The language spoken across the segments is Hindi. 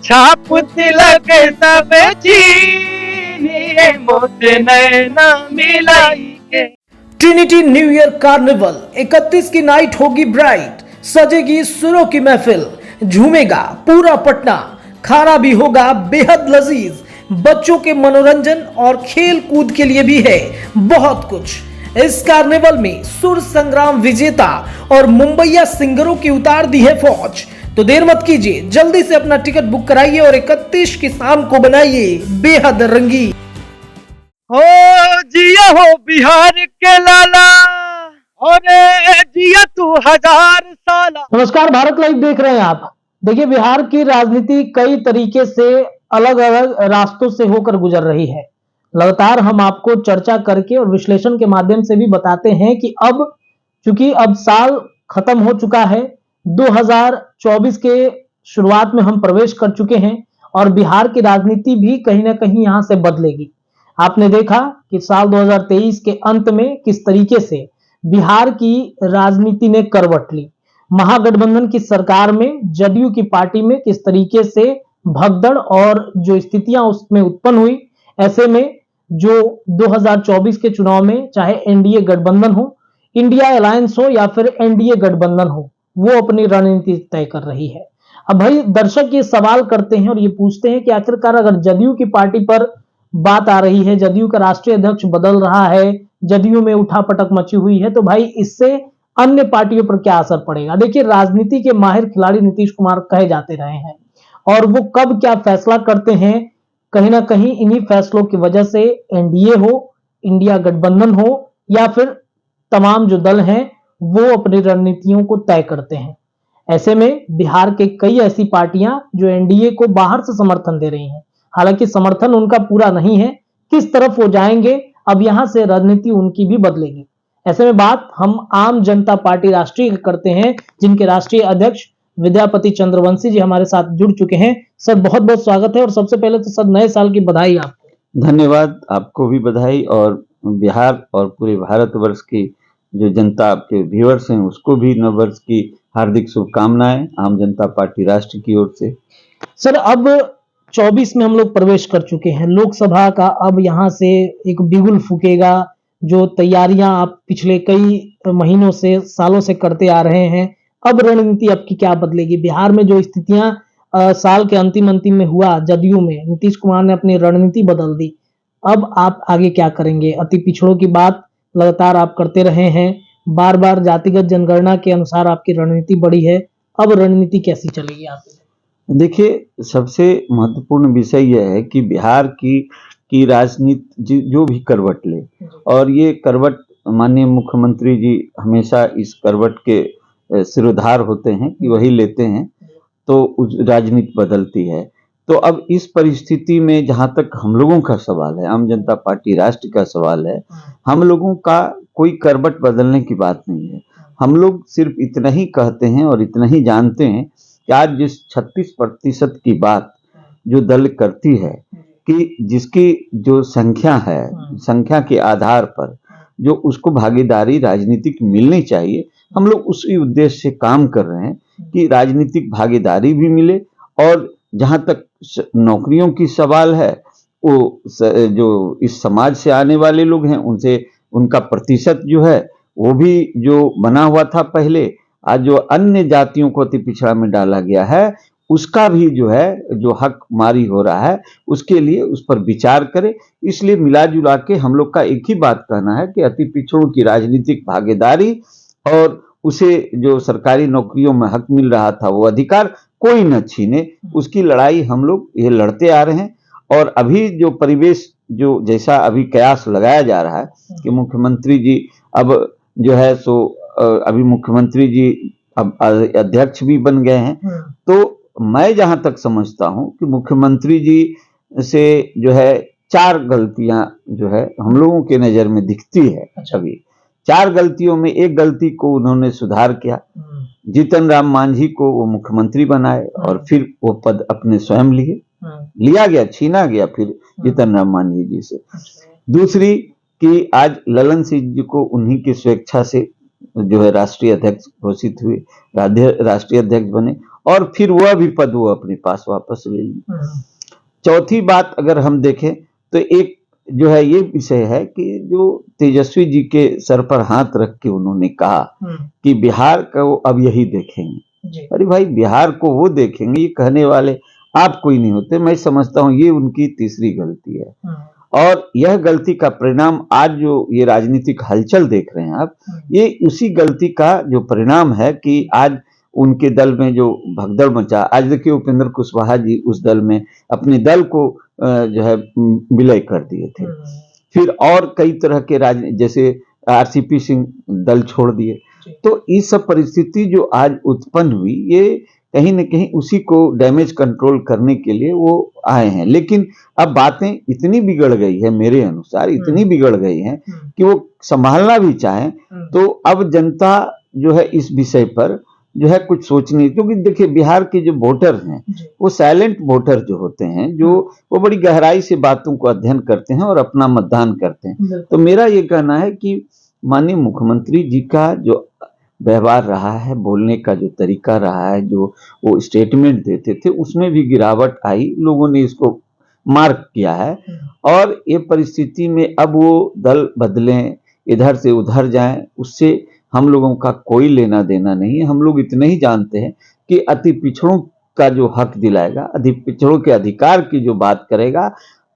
छाप तिलक सब चीनिए मोत नैना मिलाई के। ट्रिनिटी न्यू ईयर कार्निवल 31 की नाइट होगी ब्राइट, सजेगी सुरों की महफिल, झूमेगा पूरा पटना, खाना भी होगा बेहद लजीज, बच्चों के मनोरंजन और खेल कूद के लिए भी है बहुत कुछ। इस कार्निवल में सुर संग्राम विजेता और मुंबईया सिंगरों की उतार दी है फौज। तो देर मत कीजिए, जल्दी से अपना टिकट बुक कराइए और 31 की शाम को बनाइए बेहद रंगी। हो जिया हो बिहार के लाला, और जिया तू 1000 साला। नमस्कार, भारत लाइव देख रहे हैं आप। देखिए, बिहार की राजनीति कई तरीके से अलग अलग रास्तों से होकर गुजर रही है। लगातार हम आपको चर्चा करके और विश्लेषण के माध्यम से भी बताते हैं कि अब चूंकि अब साल खत्म हो चुका है, 2024 के शुरुआत में हम प्रवेश कर चुके हैं और बिहार की राजनीति भी कहीं ना कहीं यहां से बदलेगी। आपने देखा कि साल 2023 के अंत में किस तरीके से बिहार की राजनीति ने करवट ली। महागठबंधन की सरकार में जदयू की पार्टी में किस तरीके से भगदड़ और जो स्थितियां उसमें उत्पन्न हुई। ऐसे में जो 2024 के चुनाव में चाहे एनडीए गठबंधन हो, इंडिया अलायंस हो या फिर एनडीए गठबंधन हो, वो अपनी रणनीति तय कर रही है। अब भाई दर्शक ये सवाल करते हैं और ये पूछते हैं कि आखिरकार अगर जदयू की पार्टी पर बात आ रही है, जदयू का राष्ट्रीय अध्यक्ष बदल रहा है, जदयू में उठापटक मची हुई है, तो भाई इससे अन्य पार्टियों पर क्या असर पड़ेगा। देखिए, राजनीति के माहिर खिलाड़ी नीतीश कुमार कहे जाते रहे हैं और वो कब क्या फैसला करते हैं, कहीं ना कहीं इन्हीं फैसलों की वजह से एनडीए हो, इंडिया गठबंधन हो या फिर तमाम जो दल हैं वो अपनी रणनीतियों को तय करते हैं। ऐसे में बिहार के कई ऐसी पार्टियां जो एनडीए को बाहर से समर्थन दे रही हैं, हालांकि समर्थन उनका पूरा नहीं है, किस तरफ वो जाएंगे अब यहां से रणनीति उनकी भी बदलेगी। ऐसे में बात हम आम जनता पार्टी राष्ट्रीय करते हैं, जिनके राष्ट्रीय अध्यक्ष विद्यापति चंद्रवंशी जी हमारे साथ जुड़ चुके हैं। सर, बहुत बहुत स्वागत है और सबसे पहले तो सर नए साल की बधाई आपको। धन्यवाद, आपको भी बधाई और बिहार और पूरे भारतवर्ष की जो जनता, आपके व्यूअर्स हैं, उसको भी नववर्ष की हार्दिक शुभकामनाएं आम जनता पार्टी राष्ट्र की ओर से। सर, अब 24 में हम लोग प्रवेश कर चुके हैं, लोकसभा का अब यहां से एक बिगुल फूकेगा। जो तैयारियां आप पिछले कई महीनों से सालों से करते आ रहे हैं, अब रणनीति आपकी क्या बदलेगी। बिहार में जो स्थितियां साल के अंतिम में हुआ, जदयू में नीतीश कुमार ने अपनी रणनीति बदल दी, अब आप आगे क्या करेंगे। अति पिछड़ों की बात लगातार आप करते रहे हैं, बार बार जातिगत जनगणना के अनुसार आपकी रणनीति बढ़ी है, अब रणनीति कैसी चलेगी आपकी। देखिए, सबसे महत्वपूर्ण विषय यह है कि बिहार की राजनीति जो भी करवट ले, और ये करवट माननीय मुख्यमंत्री जी हमेशा इस करवट के सिरोधार होते हैं कि वही लेते हैं, तो उस राजनीति बदलती है। तो अब इस परिस्थिति में जहां तक हम लोगों का सवाल है, आम जनता पार्टी राष्ट्र का सवाल है, हम लोगों का कोई करवट बदलने की बात नहीं है। हम लोग सिर्फ इतना ही कहते हैं और इतना ही जानते हैं कि आज जिस 36% की बात जो दल करती है कि जिसकी जो संख्या है, संख्या के आधार पर जो उसको भागीदारी राजनीतिक मिलनी चाहिए, हम लोग उसी उद्देश्य से काम कर रहे हैं कि राजनीतिक भागीदारी भी मिले। और जहां तक नौकरियों की सवाल है, वो जो इस समाज से आने वाले लोग हैं, उनसे उनका प्रतिशत जो है वो भी जो बना हुआ था पहले, आज जो अन्य जातियों को अति पिछड़ा में डाला गया है, उसका भी जो है जो हक मारी हो रहा है, उसके लिए उस पर विचार करें। इसलिए मिला जुला के हम लोग का एक ही बात कहना है कि अति पिछड़ों की राजनीतिक भागीदारी और उसे जो सरकारी नौकरियों में हक मिल रहा था वो अधिकार कोई न छीने, उसकी लड़ाई हम लोग ये लड़ते आ रहे हैं। और अभी जो परिवेश जो जैसा अभी कयास लगाया जा रहा है कि मुख्यमंत्री जी अब जो है सो अभी मुख्यमंत्री जी अब अध्यक्ष भी बन गए हैं, तो मैं जहां तक समझता हूं कि मुख्यमंत्री जी से जो है 4 गलतियां जो है हम लोगों के नजर में दिखती है। अभी 4 गलतियों में एक गलती को उन्होंने सुधार किया, जीतन राम मांझी को वो मुख्यमंत्री बनाए और फिर वो पद अपने स्वयं लिया गया, छीना गया फिर जीतन राम मांझी जी से। दूसरी कि आज ललन सिंह जी को उन्हीं की स्वेच्छा से जो है राष्ट्रीय अध्यक्ष घोषित हुए, राष्ट्रीय अध्यक्ष बने, और फिर वह भी पद वो अपने पास वापस ले ली। चौथी बात अगर हम देखें तो एक जो है ये विषय है कि जो तेजस्वी जी के सर पर हाथ रख के उन्होंने कहा कि बिहार को अब यही देखेंगे। अरे भाई, बिहार को वो देखेंगे, ये कहने वाले आप कोई नहीं होते। मैं समझता हूँ ये उनकी तीसरी गलती है, और यह गलती का परिणाम आज जो ये राजनीतिक हलचल देख रहे हैं आप, ये उसी गलती का जो परिणाम है कि आज उनके दल में जो भगदड़ मचा। आज देखिए, उपेंद्र कुशवाहा जी उस दल में अपने दल को जो है विलय कर दिए थे। फिर और कई तरह के जैसे आरसीपी सिंह दल छोड़ दिए। तो ये सब परिस्थिति जो आज उत्पन्न हुई, ये कहीं न कहीं उसी को डैमेज कंट्रोल करने के लिए वो आए हैं। लेकिन अब बातें इतनी बिगड़ गई है, मेरे अनुसार इतनी बिगड़ गई हैं कि वो संभालना भी चाहें तो अब जनता जो है इस विषय पर जो है कुछ सोचनी। क्योंकि देखिए, बिहार के जो वोटर हैं वो साइलेंट वोटर जो होते हैं, जो वो बड़ी गहराई से बातों को अध्ययन करते हैं और अपना मतदान करते हैं। तो मेरा ये कहना है कि माननीय मुख्यमंत्री जी का जो व्यवहार रहा है, बोलने का जो तरीका रहा है, जो वो स्टेटमेंट देते थे, उसमें भी गिरावट आई, लोगों ने इसको मार्क किया है। और ये परिस्थिति में अब वो दल बदलें, इधर से उधर जाएं, उससे हम लोगों का कोई लेना देना नहीं है। हम लोग इतने ही जानते हैं कि अति पिछड़ों का जो हक दिलाएगा, अति पिछड़ों के अधिकार की जो बात करेगा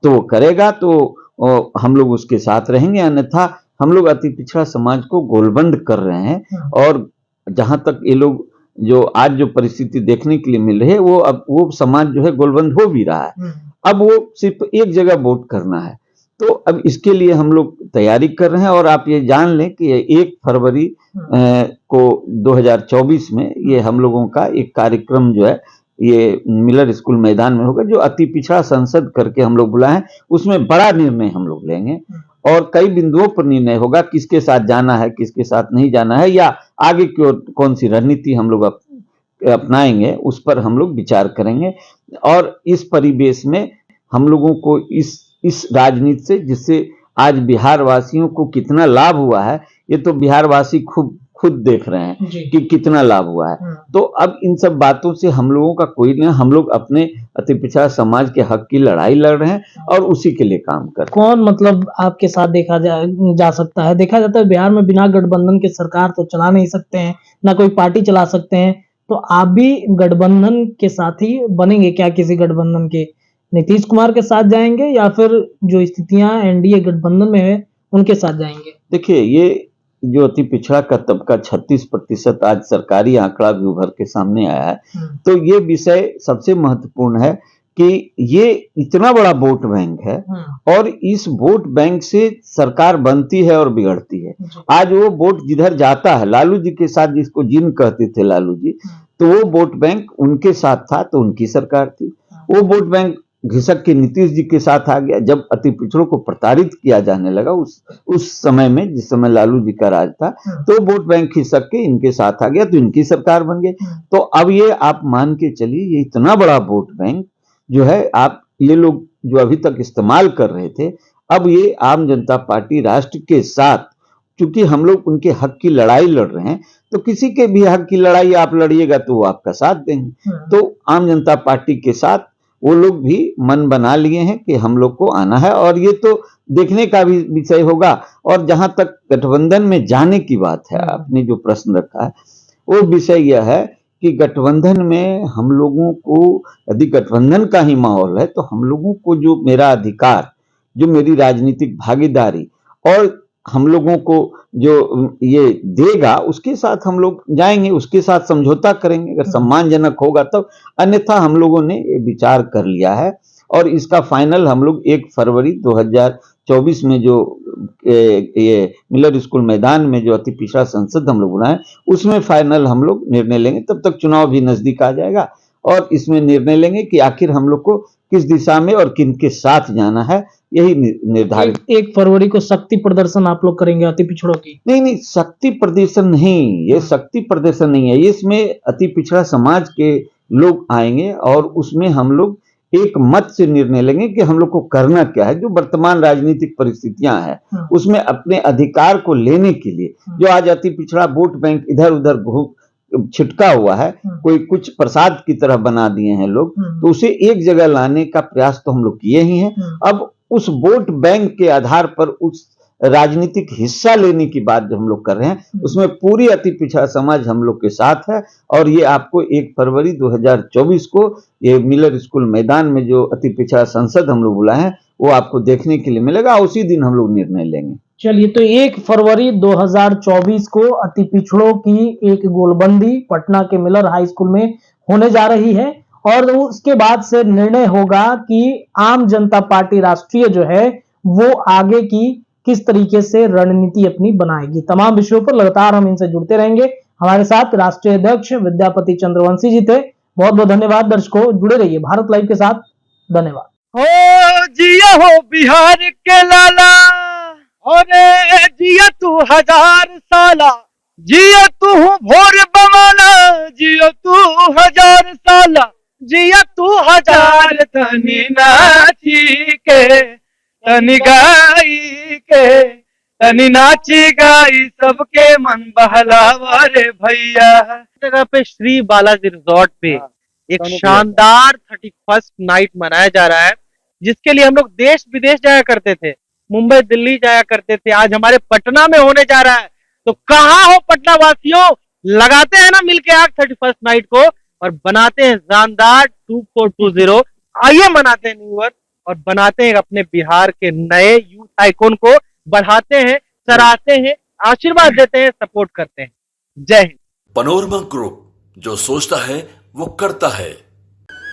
तो वो करेगा, तो हम लोग उसके साथ रहेंगे। अन्यथा हम लोग अति पिछड़ा समाज को गोलबंद कर रहे हैं। और जहां तक ये लोग जो आज जो परिस्थिति देखने के लिए मिल रही है, वो अब वो समाज जो है गोलबंद हो भी रहा है। अब वो सिर्फ एक जगह वोट करना है, तो अब इसके लिए हम लोग तैयारी कर रहे हैं। और आप ये जान लें कि 1 फरवरी को 2024 में ये हम लोगों का एक कार्यक्रम जो है ये मिलर स्कूल मैदान में होगा, जो अति पिछड़ा संसद करके हम लोग बुलाए हैं। उसमें बड़ा निर्णय हम लोग लेंगे और कई बिंदुओं पर निर्णय होगा, किसके साथ जाना है, किसके साथ नहीं जाना है, या आगे की ओर कौन सी रणनीति हम लोग अपनाएंगे, उस पर हम लोग विचार करेंगे। और इस परिवेश में हम लोगों को इस राजनीति से, जिससे आज बिहार वासियों को कितना लाभ हुआ है, ये तो बिहार वासी खुद देख रहे हैं कि कितना लाभ हुआ है। तो अब इन सब बातों से हम लोगों का कोई नहीं, हम लोग अपने अति पिछड़ा समाज के हक की लड़ाई लड़ रहे हैं और उसी के लिए काम कर रहे हैं। कौन मतलब आपके साथ देखा जा सकता है? देखा जाता है बिहार में बिना गठबंधन के सरकार तो चला नहीं सकते हैं, ना कोई पार्टी चला सकते हैं। तो आप भी गठबंधन के साथ ही बनेंगे क्या? किसी गठबंधन के नीतीश कुमार के साथ जाएंगे या फिर जो स्थितियां एनडीए गठबंधन में है उनके साथ जाएंगे? देखिए, ये जो अति पिछड़ा का तबका 36% आज सरकारी आंकड़ा भी उभर के सामने आया है। तो ये विषय सबसे महत्वपूर्ण है कि ये इतना बड़ा वोट बैंक है और इस वोट बैंक से सरकार बनती है और बिगड़ती है। आज वो वोट जिधर जाता है, लालू जी के साथ, जिसको जिन कहते थे लालू जी, तो वो वोट बैंक उनके साथ था तो उनकी सरकार थी। वो वोट बैंक घिसक के नीतीश जी के साथ आ गया। जब अति पिछड़ों को प्रताड़ित किया जाने लगा उस समय में, जिस समय लालू जी का राज था, तो वोट बैंक खिसक के इनके साथ आ गया तो इनकी सरकार बन गई। तो अब ये आप मान के चलिए, ये इतना बड़ा वोट बैंक जो है, आप ये लोग जो अभी तक इस्तेमाल कर रहे थे, अब ये आम जनता पार्टी राष्ट्र के साथ, क्योंकि हम लोग उनके हक की लड़ाई लड़ रहे हैं, तो किसी के भी हक की लड़ाई आप लड़िएगा तो वो आपका साथ देंगे। तो आम जनता पार्टी के साथ वो लोग भी मन बना लिए हैं कि हम लोग को आना है। और ये तो देखने का भी विषय होगा। और जहां तक गठबंधन में जाने की बात है, आपने जो प्रश्न रखा है, वो विषय यह है कि गठबंधन में हम लोगों को, यदि गठबंधन का ही माहौल है, तो हम लोगों को जो मेरा अधिकार, जो मेरी राजनीतिक भागीदारी और हम लोगों को जो ये देगा, उसके साथ हम लोग जाएंगे, उसके साथ समझौता करेंगे अगर सम्मानजनक होगा तब। अन्यथा हम लोगों ने ये विचार कर लिया है और इसका फाइनल हम लोग 1 फरवरी 2024 में जो ये मिलर स्कूल मैदान में जो अति पिछड़ा संसद हम लोग बुलाएं, उसमें फाइनल हम लोग निर्णय लेंगे। तब तक चुनाव भी नजदीक आ जाएगा और इसमें निर्णय लेंगे कि आखिर हम लोग को किस दिशा में और किन के साथ जाना है, यही निर्धारित। 1 फरवरी को शक्ति प्रदर्शन आप लोग करेंगे अति पिछड़ों की? नहीं, शक्ति प्रदर्शन नहीं, ये शक्ति प्रदर्शन नहीं है। इसमें अति पिछड़ा समाज के लोग आएंगे और उसमें हम लोग एक मत से निर्णय लेंगे कि हम लोग को करना क्या है। जो वर्तमान राजनीतिक परिस्थितियां हैं, उसमें अपने अधिकार को लेने के लिए, जो आज अति पिछड़ा वोट बैंक इधर उधर छिटका हुआ है, कोई कुछ प्रसाद की तरह बना दिए हैं लोग, तो उसे एक जगह लाने का प्रयास तो हम लोग किए ही हैं। अब उस वोट बैंक के आधार पर उस राजनीतिक हिस्सा लेने की बात जो हम लोग कर रहे हैं, उसमें पूरी अति पिछड़ा समाज हम लोग के साथ है। और ये आपको 1 फरवरी 2024 को ये मिलर स्कूल मैदान में जो अति पिछड़ा संसद हम लोग बुलाए हैं, वो आपको देखने के लिए मिलेगा। उसी दिन हम लोग निर्णय लेंगे। चलिए, तो 1 फरवरी 2024 को अति पिछड़ों की एक गोलबंदी पटना के मिलर हाई स्कूल में होने जा रही है और उसके बाद से निर्णय होगा कि आम जनता पार्टी राष्ट्रीय जो है वो आगे की किस तरीके से रणनीति अपनी बनाएगी। तमाम विषयों पर लगातार हम इनसे जुड़ते रहेंगे। हमारे साथ राष्ट्रीय अध्यक्ष विद्यापति चंद्रवंशी जी थे। बहुत बहुत धन्यवाद। दर्शकों, जुड़े रहिए भारत लाइव के साथ। धन्यवाद। हो जिया हो बिहार के लाला, अरे जिया तू 1000 साला, जिया तू भोर बमाना, जिया तू 1000 साला, जिया तू 1000 तनी नाची के, तनी गाई के, तनी नाची गाई सबके मन बहलावा रे भैया। जगह पे श्री बालाजी रिजॉर्ट पे एक शानदार 31st नाइट मनाया जा रहा है, जिसके लिए हम लोग देश विदेश जाया करते थे, मुंबई दिल्ली जाया करते थे। आज हमारे पटना में होने जा रहा है, तो कहाँ हो पटना वासियों, लगाते हैं ना मिलके आग 31st नाइट को और बनाते हैं शानदार 2420। आइए मनाते हैं न्यू ईयर और बनाते हैं अपने बिहार के नए यूथ आइकॉन को, बढ़ाते हैं, सराहते हैं, आशीर्वाद देते हैं, सपोर्ट करते हैं। जय हिंद। पनोरमा ग्रुप, जो सोचता है वो करता है।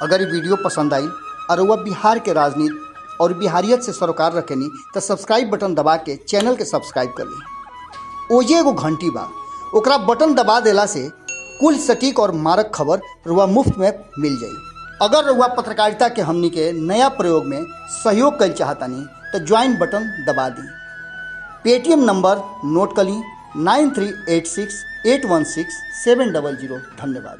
अगर ये वीडियो पसंद आई और वह बिहार के राजनीति और बिहारियत से सरोकार रखेनी तो सब्सक्राइब बटन दबा के चैनल के सब्सक्राइब कर ली। ओजे एगो घंटी बा, ओकरा बटन दबा देला से कुल सटीक और मारक खबर रुआ मुफ्त में मिल जाई। अगर रुआ पत्रकारिता के हमनी के नया प्रयोग में सहयोग कर चाहतानी तो ज्वाइन बटन दबा दी। पेटीएम नंबर नोट कर ली 9386816700। धन्यवाद।